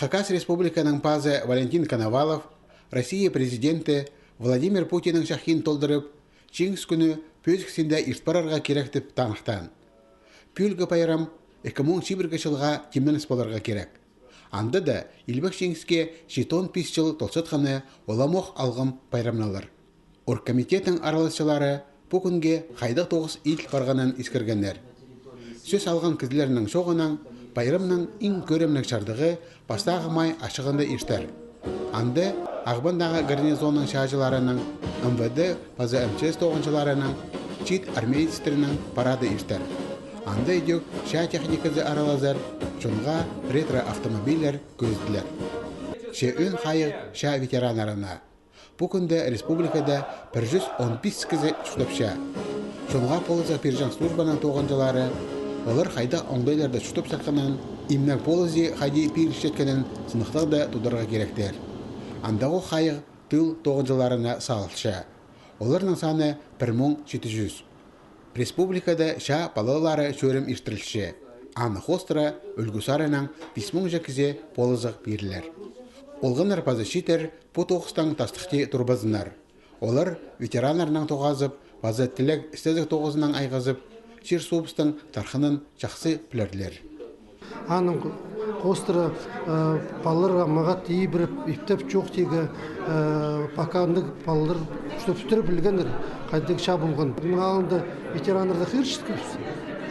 Хакас Республиканың пазы Валентин Коновалов, Россия президенті Владимир Путинның шахин толдырып, чеңіз күні пөзіксінде иртпарарға керек деп танықтан. Пүлгі пайрам 2011 жылға кемнен спаларға керек. Анда да илбек чеңізге 7-5 жыл толсатқаны оламоқ алғым пайрамналар. Оргкомитеттің араласшылары бүгінге қайдақ 9 ил барғанын ескергенлер. Сөз алған кізлерінің шоғынан пайрамның ең көремнік шардығы бастағы май ашығында иштер. Анды Ағбандағы гарнизонның шажыларының, МВД пазы МЧС тоғыншыларының, чит армейцтерінің парады иштер. Анда идек ша техникасы аралазар, шонға ретро автомобилер көзділер. Ше өн қайық ша ветеранарына. Бүгінде республикада 115 кізі шутапша. Шонға полыза пержан службаның тоғыншылары, олар қайда оңдайларды шутап саққанын, имнен полызи қайди пиріштеткенін сынықтағда тударға керектер. Андағы қайық тыл тоғыншыларына салылша. Оларның саны 1700. Республикада ша балалары шөрім иштірілші. Аны хостыра үлгісарының 5000 жекізе полызық берілер. Олғынар пазы шитер потоқыстан тастықты турбазынар. Олар ветеранарының тоғазып, пазы тілек істезік тоғызынан айғазып, шер собыстың тархынын жақсы пілерлер. Аның қостыры балаларға мағат ей біріп, иптеп жоқ тегі пакандық балалар үштіп білгендер, қайдық ша болған. Алында ветеранарда қыршыт көпсі,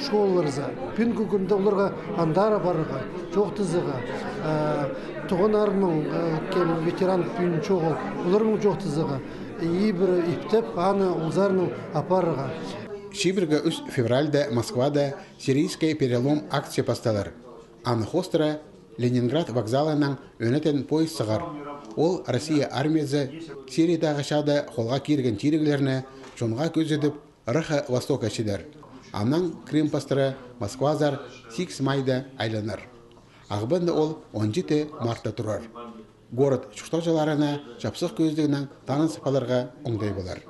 шолыларыза. Пен күгінде оларға андара барыға, жоқ тызыға, тұғын арының кел ветеран пен çoğul, оларының жоқ тызыға, ей бірі иптеп аны ұлзарының апарыға. Шибіргі 3 февральда Москвада сирийский перелом акция басталар. Аны хостыра Ленинград вокзалының өнетен поезд сығар. Ол Россия армиясы Сириядағы шада қолға керген тирегілеріне жонға көзедіп Рыха Востока шедер. Анан Крым пастыры Москвазар 6 майда айланар. Ағбында ол 17 мартта тұрар. Город шуқтау жаларына жапсық көздігінің танын сапаларға оңдай болар.